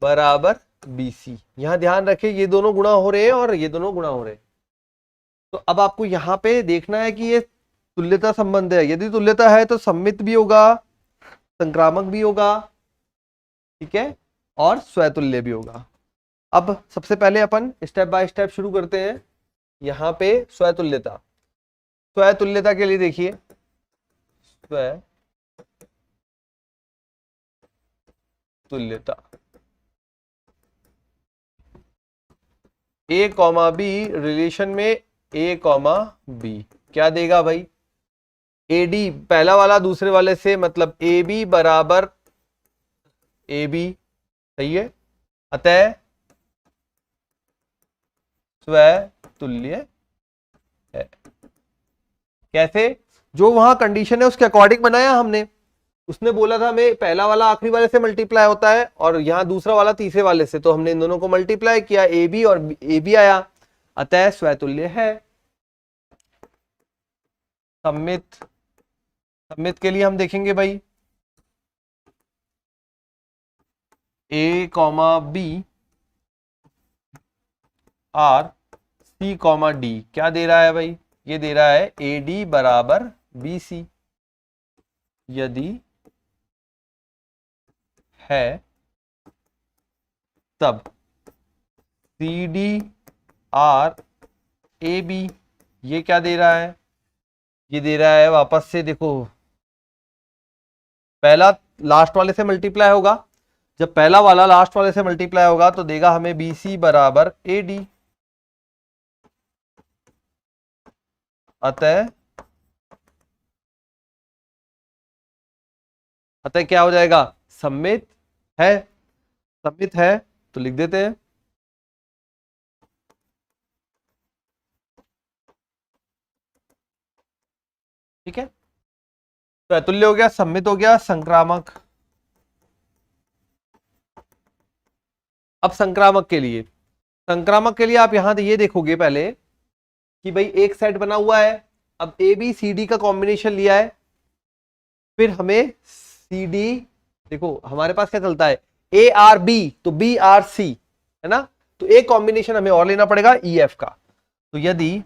बराबर BC। यहां ध्यान रखें ये दोनों गुणा हो रहे हैं और ये दोनों गुणा हो रहे हैं, तो अब आपको यहाँ पे देखना है कि ये तुल्यता संबंध है। यदि तुल्यता है तो सम्मित भी होगा, संक्रामक भी होगा, ठीक है, और स्वतुल्य भी होगा। अब सबसे पहले अपन स्टेप बाय स्टेप शुरू करते हैं। यहाँ पे स्वतुल्यता, स्वतुल्यता के लिए देखिए, स्वतुल्यता ए कॉमा बी रिलेशन में ए कॉमा बी क्या देगा भाई, एडी पहला वाला दूसरे वाले से, मतलब ए बी बराबर ए बी, सही है, अतः स्वतुल्य है। कैसे, जो वहां कंडीशन है उसके अकॉर्डिंग बनाया हमने। उसने बोला था हमें पहला वाला आखिरी वाले से मल्टीप्लाई होता है और यहाँ दूसरा वाला तीसरे वाले से, तो हमने इन दोनों को मल्टीप्लाई किया, ए बी और ए बी आया, अतः स्वतुल्य है। सम्मित, सम्मित के लिए हम देखेंगे भाई A comma B R C comma D क्या दे रहा है भाई, ये दे रहा है ए डी बराबर बी सी। यदि है तब c D R a b, ये क्या दे रहा है, ये दे रहा है वापस से देखो, पहला लास्ट वाले से मल्टीप्लाई होगा, जब पहला वाला लास्ट वाले से मल्टीप्लाई होगा तो देगा हमें बी सी बराबर ए डी, अतः क्या हो जाएगा, सम्मित है। सम्मित है तो लिख देते हैं, ठीक है, तो अतुल्य हो गया, सम्मित हो गया, संक्रामक। अब संक्रामक के लिए, संक्रामक के लिए आप यहां ये देखोगे पहले कि भाई एक सेट बना हुआ है, अब ए बी सी डी का कॉम्बिनेशन लिया है, फिर हमें सी डी, देखो हमारे पास क्या चलता है, ए आर बी तो बी आर सी है ना, तो एक कॉम्बिनेशन हमें और लेना पड़ेगा ई एफ का। तो यदि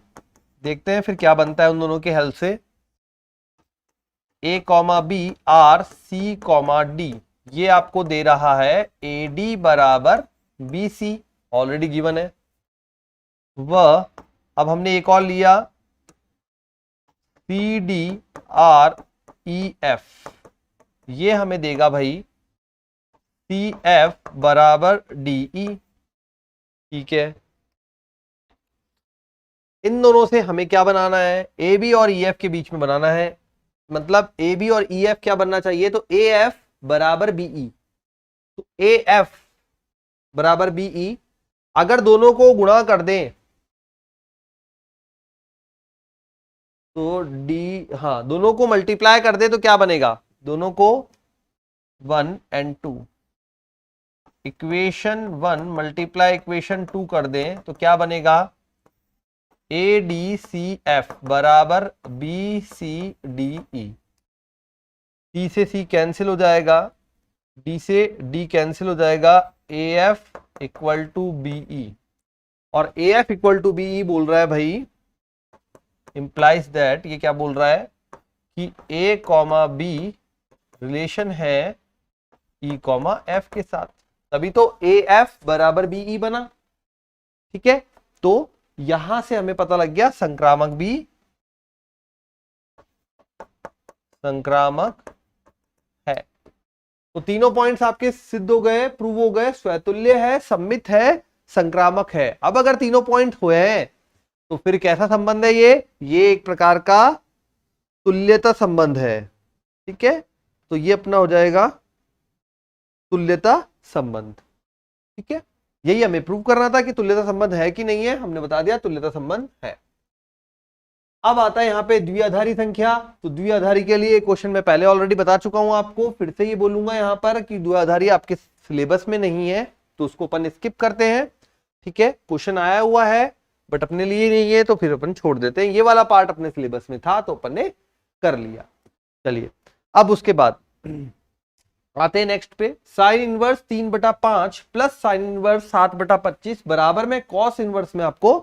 देखते हैं फिर क्या बनता है उन दोनों के हेल्प से, A comma B R C comma D, ये आपको दे रहा है ए डी बराबर बी सी, ऑलरेडी गिवन है वह। अब हमने एक और लिया C D R E F, ये हमें देगा भाई सी एफ बराबर डी ई, ठीक है। इन दोनों से हमें क्या बनाना है, ए बी और ई एफ के बीच में बनाना है, मतलब ए बी और ई एफ क्या बनना चाहिए, तो ए एफ बराबर बी ई, तो ए एफ बराबर बी ई, अगर दोनों को गुणा कर दें तो डी, हाँ दोनों को मल्टीप्लाई कर दे तो क्या बनेगा, दोनों को 1 and 2, इक्वेशन 1 मल्टीप्लाई इक्वेशन 2 कर दें तो क्या बनेगा, ए डी सी एफ बराबर बी सी डी ई, सी से सी कैंसिल हो जाएगा, डी से डी कैंसिल हो जाएगा, A F equal to B E, और A F equal to B E बोल रहा है भाई, इंप्लाइज दैट, ये क्या बोल रहा है कि ए कॉमा बी रिलेशन है ई कॉमा एफ के साथ, तभी तो ए एफ बराबर बी ई बना, ठीक है। तो यहां से हमें पता लग गया संक्रामक भी संक्रामक है। तो तीनों पॉइंट्स आपके सिद्ध हो गए, प्रूव हो गए, स्वतुल्य है, सम्मित है, संक्रामक है। अब अगर तीनों पॉइंट हुए हैं तो फिर कैसा संबंध है ये एक प्रकार का तुल्यता संबंध है, ठीक है। तो ये अपना हो जाएगा तुल्यता संबंध, ठीक है। यही हमें प्रूव करना था कि तुल्यता संबंध है कि नहीं है, हमने बता दिया तुल्यता संबंध है। अब आता है यहाँ पे द्विआधारी संख्या। तो द्विआधारी के लिए क्वेश्चन मैं पहले ऑलरेडी बता चुका हूं आपको, फिर से ये बोलूंगा यहाँ पर कि द्विआधारी आपके सिलेबस में नहीं है तो उसको अपन स्किप करते हैं, ठीक है। क्वेश्चन आया हुआ है बट अपने लिए नहीं है तो फिर अपन छोड़ देते हैं, ये वाला पार्ट अपने सिलेबस में था तो अपन ने कर लिया। चलिए अब उसके बाद आते हैं नेक्स्ट पे, sine inverse 3/5 plus sine inverse 7/25 बराबर में कॉस इनवर्स में आपको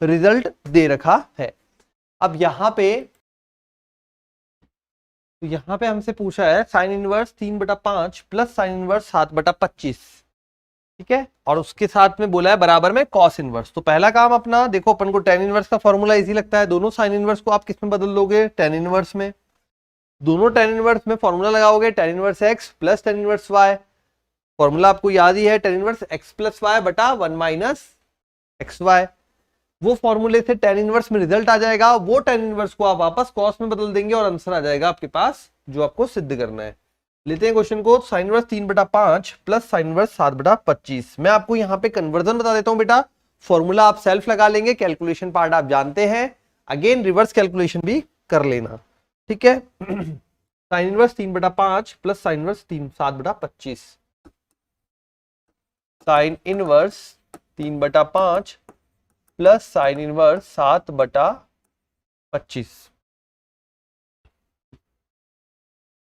रिजल्ट दे रखा है। अब यहाँ पे हमसे पूछा है sine inverse 3/5 plus sine inverse 7/25, ठीक है, और उसके साथ में बोला है बराबर में कॉस इनवर्स। तो पहला काम अपना देखो, अपन को टेन इनवर्स का फॉर्मूला इजी लगता है, दोनों साइन इनवर्स को आप किस में बदल दोगे, टेन इनवर्स में। दोनों टेन इनवर्स में फॉर्मूला लगाओगे tan inverse x plus tan inverse y, formula आपको याद ही है, tan inverse x plus y बटा 1 माइनस एक्स वाई। वो फॉर्मूले से टेन इनवर्स में रिजल्ट आ जाएगा, वो टेन इनवर्स को आप वापस कॉस में बदल देंगे और आंसर आ जाएगा आपके पास जो आपको सिद्ध करना है। लेते हैं क्वेश्चन को, sine inverse 3/5 plus sine inverse 7/25। मैं आपको यहाँ पे कन्वर्जन बता देता हूँ बेटा, फॉर्मूला आप सेल्फ लगा लेंगे, कैलकुलेशन पार्ट आप जानते हैं, अगेन रिवर्स कैलकुलेशन भी कर लेना, ठीक है। Sine inverse 3/5 plus sine inverse 7/25, sine inverse 3/5 plus sine inverse 7/25,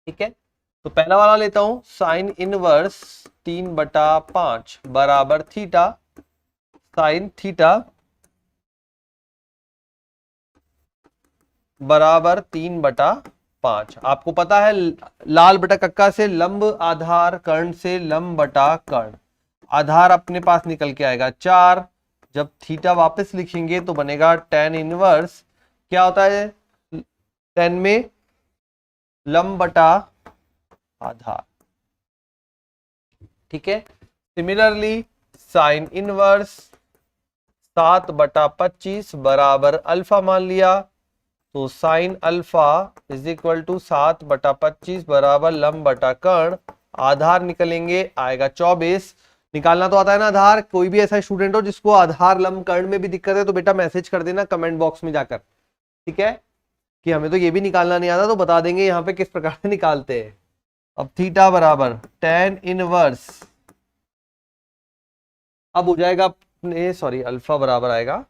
ठीक है। तो पहला वाला लेता हूं, साइन इनवर्स 3/5 बराबर थीटा साइन थीटा बराबर 3/5। आपको पता है लाल बटा कक्का से लंब आधार, कर्ण से लंब बटा कर्ण, आधार अपने पास निकल के आएगा 4, जब थीटा वापस लिखेंगे तो बनेगा टेन इनवर्स, क्या होता है 10 में लंब बटा आधार, ठीक है। सिमिलरली साइन इनवर्स 7/25 बराबर अल्फा मान लिया, तो sine alpha is equal to 7/25 बराबर लंब बटा कर्ण, आधार निकलेंगे आएगा 24। निकालना तो आता है ना आधार, कोई भी ऐसा स्टूडेंट हो जिसको आधार लंब कर्ण में भी दिक्कत है तो बेटा मैसेज कर देना कमेंट बॉक्स में जाकर, ठीक है, कि हमें तो ये भी निकालना नहीं आता, तो बता देंगे यहाँ पे किस प्रकार से निकालते हैं। अब थीटा बराबर टेन इनवर्स, अब हो जाएगा अपने सॉरी अल्फा बराबर आएगा,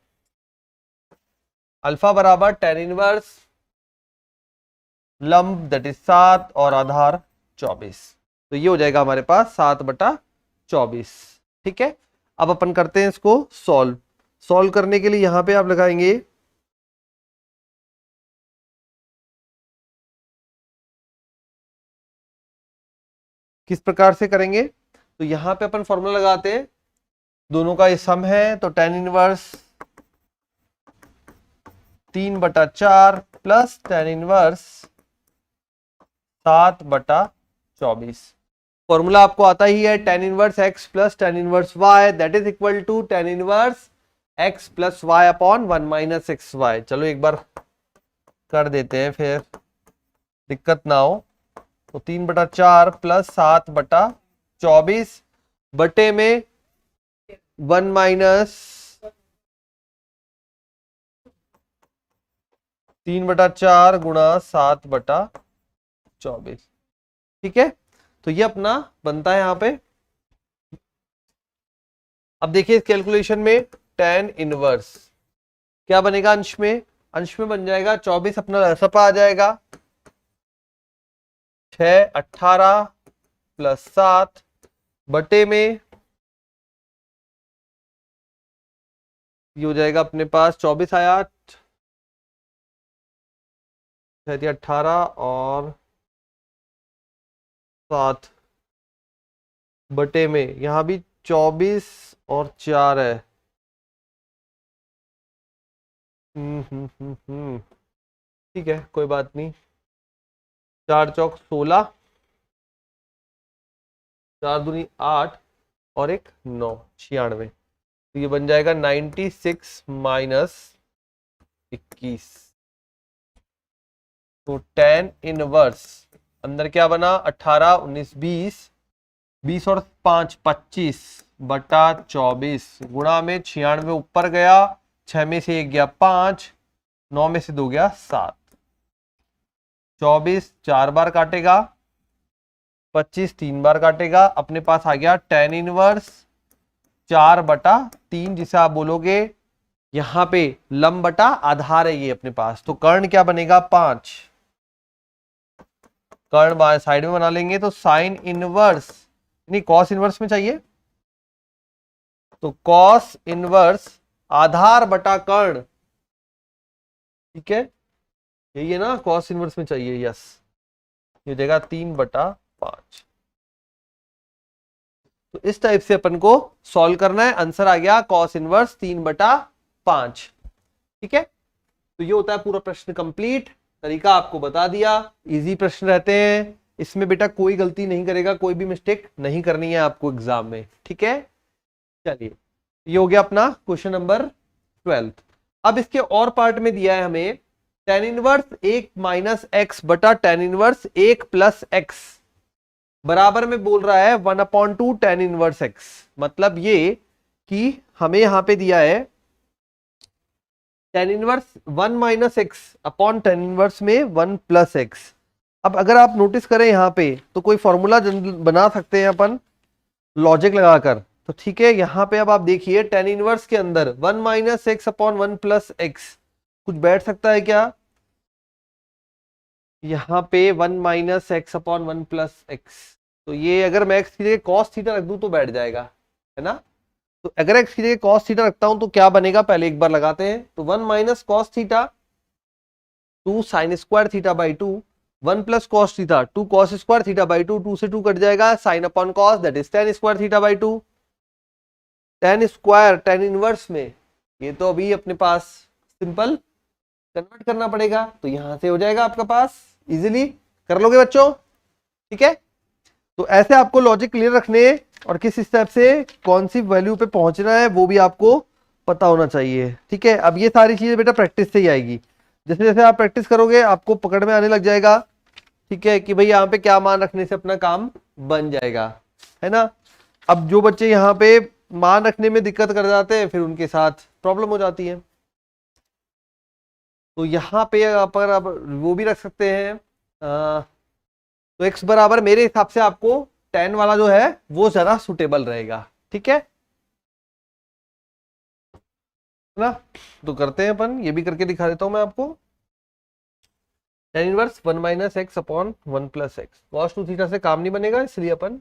अल्फा बराबर टेन इनवर्स लंब दैट इज 7 और आधार 24, तो ये हो जाएगा हमारे पास 7/24, ठीक है। अब अपन करते हैं इसको सॉल्व करने के लिए यहां पे आप लगाएंगे किस प्रकार से करेंगे, तो यहां पे अपन फॉर्मूला लगाते हैं, दोनों का ये सम है, तो tan inverse 3/4 plus tan inverse 7/24। Formula आपको आता ही है, tan inverse x plus tan inverse y that is equal to tan inverse x plus y upon 1 minus x y. चलो एक बार कर देते हैं फिर दिक्कत ना हो, तो 3/4 प्लस 7/24 बटे में 1 माइनस 3/4 गुणा 7/24, ठीक है। तो ये अपना बनता है यहाँ पे। अब देखिए इस कैलकुलेशन में टेन इनवर्स क्या बनेगा, अंश में बन जाएगा 24, अपना लसपा आ जाएगा 6 18 प्लस 7 बटे में ये हो जाएगा अपने पास 24 आया, 18 और 7 बटे में यहां भी 24 और 4 है, ठीक है कोई बात नहीं, 4 चौक 16, 4 दूनी 8 और 1 9 96, तो ये बन जाएगा 96 माइनस 21। तो टेन इनवर्स अंदर क्या बना 18 19 20 और 5 25 बटा 24 गुणा में 96 ऊपर गया, 6 में से 1 गया 5, 9 में से 2 गया 7, 24 4 बार काटेगा, 25 3 बार काटेगा, अपने पास आ गया टेन इनवर्स 4/3, जिसे आप बोलोगे यहां पे लंब बटा आधार है ये अपने पास, तो कर्ण क्या बनेगा 5, कर्ण साइड में बना लेंगे, तो साइन इनवर्स नहीं कॉस इनवर्स में चाहिए, तो कॉस इनवर्स आधार बटा कर्ण, ठीक है, यही है ना, कॉस इनवर्स में चाहिए, यस, ये देगा 3/5। तो इस टाइप से अपन को सॉल्व करना है, आंसर आ गया कॉस इनवर्स 3/5, ठीक है। तो ये होता है पूरा प्रश्न कंप्लीट, तरीका आपको बता दिया, इजी प्रश्न रहते हैं, इसमें बेटा कोई गलती नहीं करेगा, कोई भी मिस्टेक नहीं करनी है आपको एग्जाम में, ठीक है। चलिए, ये हो गया अपना क्वेश्चन नंबर 12। अब इसके और पार्ट में दिया है हमें tan इनवर्स 1 माइनस एक्स बटा tan इनवर्स 1 प्लस एक्स बराबर में बोल रहा है 1/2 tan इनवर्स एक्स। मतलब ये कि हमें यहां पे दिया है tan inverse 1 minus x upon tan inverse में 1 प्लस एक्स। अब अगर आप नोटिस करें यहां पे तो कोई फॉर्मूला बना सकते हैं अपन लॉजिक लगाकर, तो ठीक है। यहां पे अब आप देखिए tan इनवर्स के अंदर 1 minus x upon 1 plus x कुछ बैठ सकता है क्या? यहाँ पे 1 minus x upon 1 plus x, तो ये अगर मैं एक्स की जगह कॉस थीटा रख दूं तो बैठ जाएगा, है ना। तो अगर एक्स की जगह कॉस थीटा रखता हूं तो क्या बनेगा, पहले एक बार लगाते हैं। तो 1 minus cos theta 2 sine square theta by 2, 1 plus cos theta 2 cos square theta by 2, 2 से 2 कट जाएगा, sine upon cos that is tan square theta by 2। tan square tan inverse में ये तो अभी अपने पास सिंपल कन्वर्ट करना पड़ेगा, तो यहां से हो जाएगा आपका पास, इजीली कर लोगे बच्चों, ठीक है। तो ऐसे आपको लॉजिक क्लियर रखने और किस स्टेप से कौन सी वैल्यू पे पहुंचना है वो भी आपको पता होना चाहिए, ठीक है। अब ये सारी चीजें बेटा प्रैक्टिस से ही आएगी, जैसे जैसे आप प्रैक्टिस करोगे आपको पकड़ में आने लग जाएगा, ठीक है, कि भाई यहाँ पे क्या मान रखने से अपना काम बन जाएगा, है ना। अब जो बच्चे यहाँ पे मान रखने में दिक्कत कर जाते हैं फिर उनके साथ प्रॉब्लम हो जाती है। तो यहाँ पे पर आप वो भी रख सकते हैं, तो x बराबर मेरे हिसाब से आपको tan वाला जो है वो ज्यादा सुटेबल रहेगा, ठीक है ना। तो करते हैं अपन, ये भी करके दिखा देता हूं मैं आपको। tan inverse 1 minus x upon 1 plus x, cos 2 theta से काम नहीं बनेगा, इसलिए अपन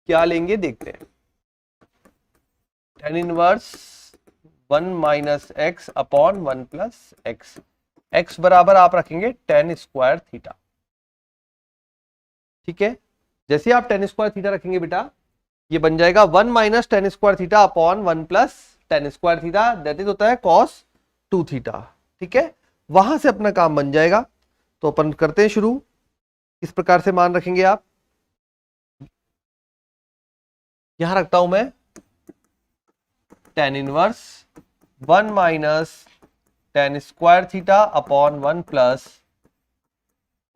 क्या लेंगे देखते हैं। tan inverse 1 minus x upon 1 plus x, x बराबर आप रखेंगे tan स्क्वायर थीटा, ठीक है। जैसे आप tan स्क्वायर थीटा रखेंगे बेटा ये बन जाएगा 1 minus tan square theta upon 1 plus tan square theta, that is होता है cos 2 थीटा, ठीक है। वहां से अपना काम बन जाएगा। तो अपन करते हैं शुरू, किस प्रकार से मान रखेंगे आप। यहां रखता हूं मैं tan inverse 1 minus tan square theta upon 1 plus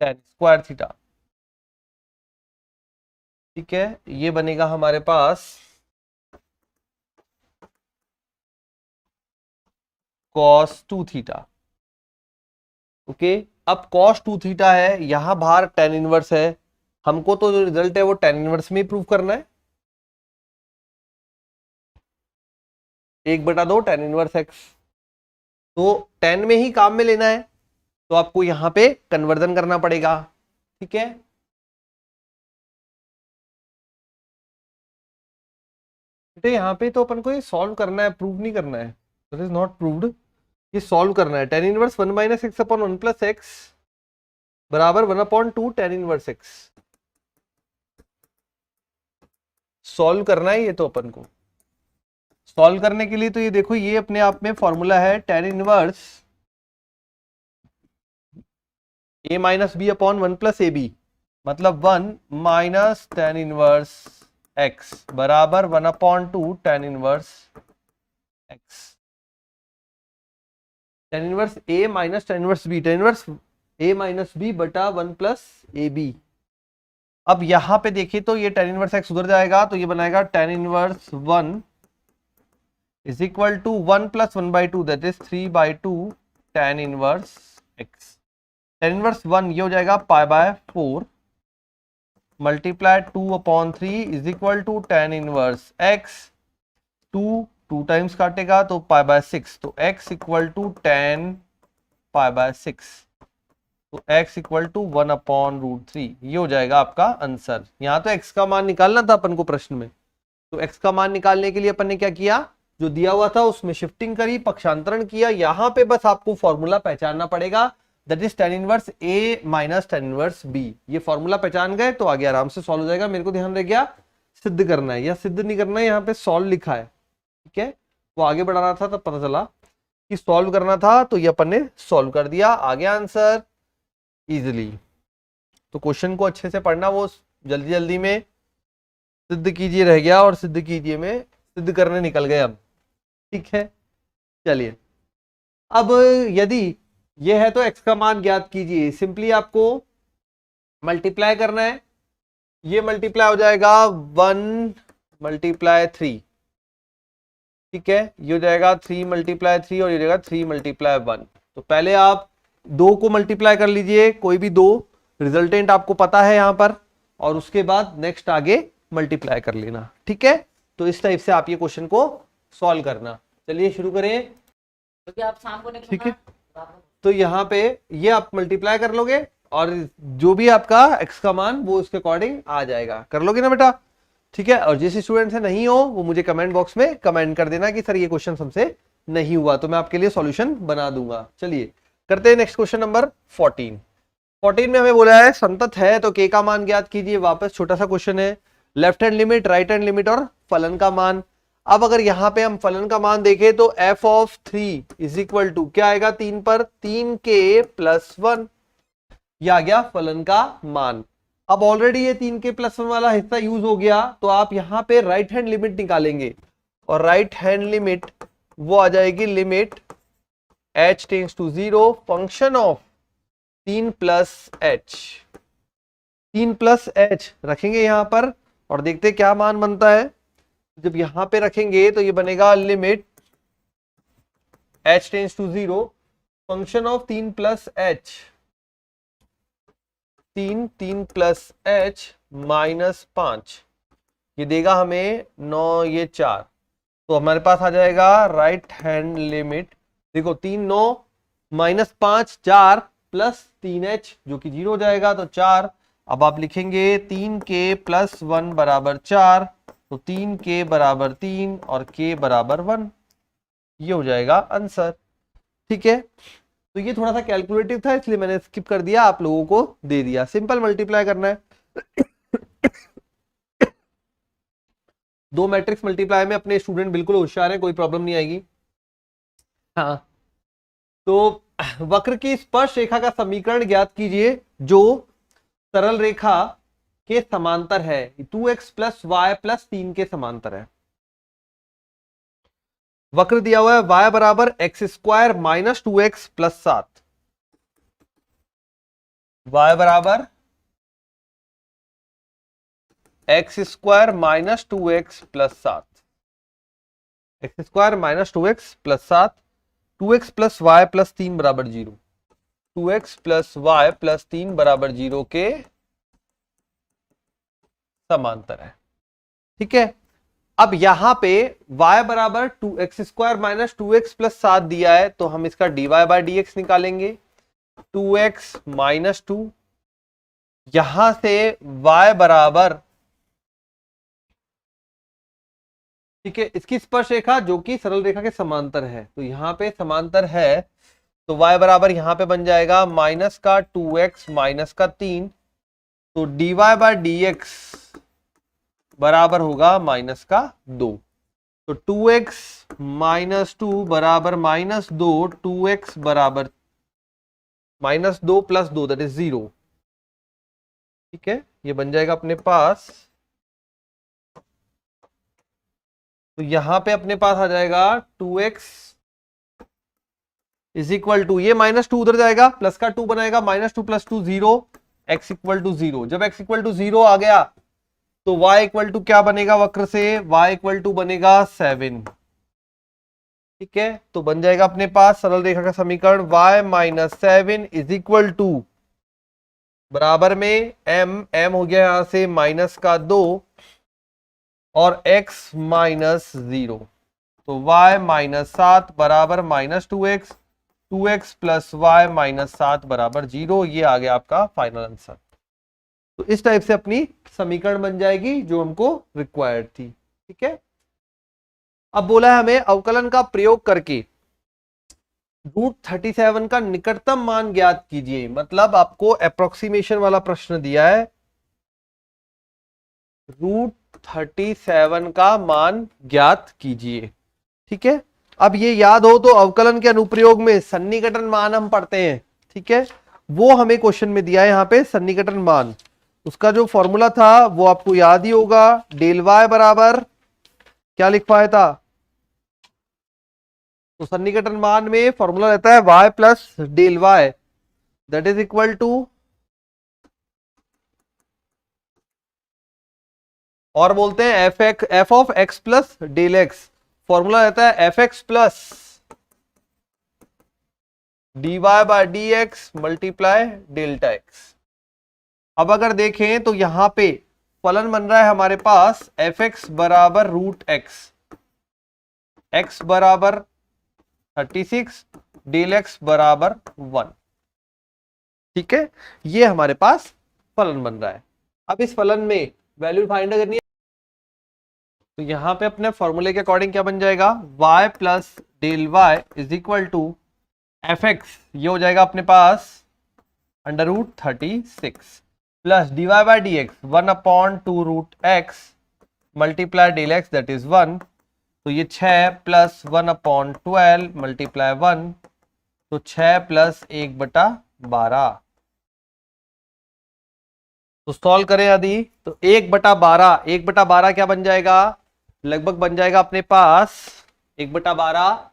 tan square theta, ठीक है। ये बनेगा हमारे पास cos 2 थीटा, ओके। अब cos 2 थीटा है, यहां बाहर tan इनवर्स है, हमको तो जो रिजल्ट है वो tan इनवर्स में ही प्रूव करना है, 1/2 tan इनवर्स एक्स, तो tan में ही काम में लेना है, तो आपको यहां पे कन्वर्जन करना पड़ेगा, ठीक है। बेटे यहाँ पे तो अपन को ये सॉल्व करना है, प्रूव नहीं करना है, दिस इज नॉट प्रूव्ड, ये सॉल्व करना है। tan inverse 1 minus x upon 1 plus x बराबर 1/2 tan इनवर्स एक्स, सॉल्व करना है ये तो अपन को। सॉल्व करने के लिए तो ये देखो ये अपने आप में फॉर्मूला है tan inverse a minus b upon 1 plus a b, मतलब 1 माइनस tan इनवर्स x बराबर 1/2 tan inverse x। tan inverse a minus tan inverse b, tan inverse a minus b बटा 1 प्लस ए बी। अब यहां पे देखिए तो ये tan inverse x उधर जाएगा, तो ये बनाएगा tan inverse 1 is equal to 1 plus 1/2 that is 3/2 tan inverse x। tan inverse 1 ये हो जाएगा π/4 multiply 2/3 is equal to tan inverse x, 2 times काटेगा तो π/6, तो x इक्वल टू tan π/6, तो x इक्वल टू 1/√3, ये हो जाएगा आपका आंसर। यहाँ तो x का मान निकालना था अपन को प्रश्न में, तो x का मान निकालने के लिए अपन ने क्या किया, जो दिया हुआ था उसमें शिफ्टिंग करी, पक्षांतरण किया, यहां पे बस आपको फॉर्मूला पहचानना पड़ेगा, that is tan inverse a minus tan inverse b. ये फॉर्मूला पहचान गए तो आगे आराम से सॉल्व हो जाएगा। मेरे को ध्यान रह गया सिद्ध करना है या सिद्ध नहीं करना है, यहाँ पे सॉल्व लिखा है, ठीक है। वो आगे बढ़ाना था तब पता चला कि सॉल्व करना था, तो ये अपन ने सॉल्व कर दिया, आ गया आंसर इजिली। तो क्वेश्चन को अच्छे से पढ़ना, वो जल्दी जल्दी में सिद्ध कीजिए रह गया और सिद्ध कीजिए में सिद्ध करने निकल गए हम, ठीक है। चलिए अब यदि ये है तो x का मान ज्ञात कीजिए। सिंपली आपको मल्टीप्लाई करना है, ये मल्टीप्लाई हो जाएगा 1 मल्टीप्लाई 3, ठीक है। ये हो जाएगा 3 मल्टीप्लाई 3 और ये हो जाएगा 3 मल्टीप्लाई 1। तो पहले आप दो को मल्टीप्लाई कर लीजिए, कोई भी दो रिजल्टेंट आपको पता है यहां पर, और उसके बाद नेक्स्ट आगे मल्टीप्लाई कर लेना, ठीक है। तो इस टाइप से आप ये क्वेश्चन को सॉल्व करना। चलिए शुरू करें, क्योंकि आप शाम को ठीक है। तो यहाँ पे ये आप मल्टीप्लाई कर लोगे और जो भी आपका x का मान वो उसके अकॉर्डिंग आ जाएगा, कर लोगे ना बेटा, ठीक है। और जिस स्टूडेंट से नहीं हो वो मुझे कमेंट बॉक्स में कमेंट कर देना कि सर ये क्वेश्चन हमसे नहीं हुआ, तो मैं आपके लिए सॉल्यूशन बना दूंगा। चलिए करते हैं नेक्स्ट क्वेश्चन नंबर 14 में हमें बोला है संतत है तो k का मान ज्ञात कीजिए। वापस छोटा सा क्वेश्चन है, left hand limit, right hand limit और फलन का मान। अब अगर यहां पे हम फलन का मान देखें तो f of 3 is equal to क्या आएगा, 3 पर 3k प्लस 1, ये आ गया फलन का मान। अब ऑलरेडी ये 3k प्लस 1 वाला हिस्सा यूज हो गया, तो आप यहां पे राइट हैंड लिमिट निकालेंगे और राइट हैंड लिमिट वो आ जाएगी limit h tends to 0 function of 3 plus h। 3 plus h रखेंगे यहां पर और देखते क्या मान बनता है। जब यहां पे रखेंगे तो ये बनेगा limit h tends to 0 function of 3 plus h, 3 plus h minus 5, ये देगा हमें 9, ये 4। तो हमारे पास आ जाएगा राइट हैंड लिमिट, देखो 3 9 माइनस 5 4 प्लस 3h जो कि 0 हो जाएगा, तो 4। अब आप लिखेंगे 3k प्लस 1 बराबर 4, तो 3k बराबर 3 और k बराबर 1, ये हो जाएगा आंसर, ठीक है। तो ये थोड़ा सा कैलकुलेटिव था इसलिए मैंने स्किप कर दिया, आप लोगों को दे दिया। सिंपल मल्टीप्लाई करना है दो मैट्रिक्स मल्टीप्लाई में अपने स्टूडेंट बिल्कुल होशियार हैं, कोई प्रॉब्लम नहीं आएगी। हाँ, तो वक्र की स्पर्श रेखा का समीकरण ज्ञात कीजिए जो सरल रेखा के समांतर है, 2x प्लस वाई प्लस 3 के समांतर है। वक्र दिया हुआ है y बराबर x square minus 2x plus 7, y बराबर x square minus 2x plus 7, x square minus 2x plus 7, 2x plus y plus 3 बराबर 0, 2x प्लस वाई प्लस 3 बराबर 0 के समांतर है, ठीक है। अब यहां पे y बराबर 2x square minus 2x plus 7 दिया है, तो हम इसका dy बाय dx निकालेंगे, 2x माइनस 2, यहां से y बराबर, ठीक है, इसकी स्पर्श रेखा जो कि सरल रेखा के समांतर है, तो यहां पे समांतर है, तो y बराबर यहां पे बन जाएगा माइनस का 2x माइनस का 3, तो dy बाय dx बराबर होगा माइनस का 2, तो 2x माइनस 2 बराबर माइनस 2, 2x बराबर माइनस 2 प्लस 2 दैट इज 0, ठीक है। ये बन जाएगा अपने पास, तो यहां पे अपने पास आ जाएगा 2x इज इक्वल टू, ये माइनस 2 उधर जाएगा, प्लस का 2 बनाएगा, minus 2 plus 2 0, x equal to 0। जब x इक्वल टू 0 आ गया तो y इक्वल टू क्या बनेगा वक्र से, y इक्वल टू बनेगा 7, ठीक है। तो बन जाएगा अपने पास सरल रेखा का समीकरण y minus 7 is equal to बराबर में m हो गया यहां से माइनस का 2 और x माइनस 0, तो y माइनस 7 बराबर minus 2x, 2x plus Y minus 7 बराबर 0, ये आ गया आपका फाइनल आंसर। तो इस टाइप से अपनी समीकरण बन जाएगी जो हमको रिक्वायर्ड थी, ठीक है। अब बोला है हमें अवकलन का प्रयोग करके √37 का निकटतम मान ज्ञात कीजिए। मतलब आपको अप्रोक्सीमेशन वाला प्रश्न दिया है, √37 का मान ज्ञात कीजिए। ठीक है, अब ये याद हो तो अवकलन के अनुप्रयोग में सन्निकटन मान हम पढ़ते हैं। ठीक है, वो हमें क्वेश्चन में दिया है यहाँ पे सन्निकटन मान। उसका जो फॉर्मूला था वो आपको याद ही होगा, डेल वाई बराबर क्या लिखवाया था। तो सन्निकटन मान में फॉर्मूला रहता है y plus del y, that is equal to, और बोलते हैं f of x plus del x. Formula रहता है f x plus d y by d x multiply delta x. अब अगर देखें तो यहां पे फलन बन रहा है हमारे पास एफ एक्स बराबर √x, एक्स बराबर 36, डेल एक्स बराबर 1। ठीक है, ये हमारे पास फलन बन रहा है। अब इस फलन में वैल्यू फाइंड करनी है, तो यहां पे अपने फॉर्मूले के अकॉर्डिंग क्या बन जाएगा, y plus del y is equal to f x, ये हो जाएगा अपने पास √36 plus d y by d x 1/2 √x multiply del x that is 1। तो ये 6 प्लस 1/12 मल्टीप्लाई 1, तो 6 प्लस 1/12। तो सॉल्व करें यदि, तो 1/12, 1/12 क्या बन जाएगा, लगभग बन जाएगा अपने पास 1/12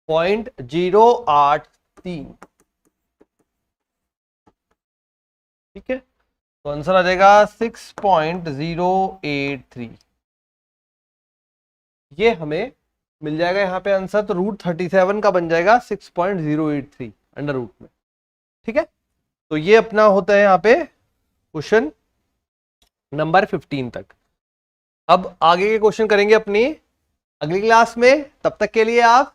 0.083। ठीक है, तो आंसर आ जाएगा 6.083। ये हमें मिल जाएगा यहाँ पे आंसर। तो √37 का बन जाएगा 6.083 अंडर रूट में। ठीक है, तो ये अपना होता है यहाँ पे क्वेश्चन नंबर 15 तक। अब आगे के क्वेश्चन करेंगे अपनी अगली क्लास में। तब तक के लिए आप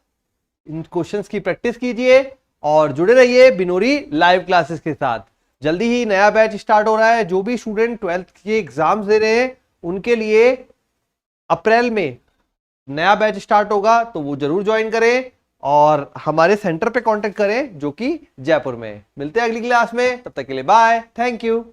इन क्वेश्चंस की प्रैक्टिस कीजिए और जुड़े रहिए बिनोरी लाइव क्लासेस के साथ। जल्दी ही नया बैच स्टार्ट हो रहा है। जो भी स्टूडेंट 12th के एग्जाम्स दे रहे हैं उनके लिए अप्रैल में नया बैच स्टार्ट होगा, तो वो जरूर ज्वाइन करें और हमारे सेंटर पे कांटेक्ट करें जो कि जयपुर में है। मिलते हैं अगली क्लास में, तब तक के लिए बाय, थैंक यू।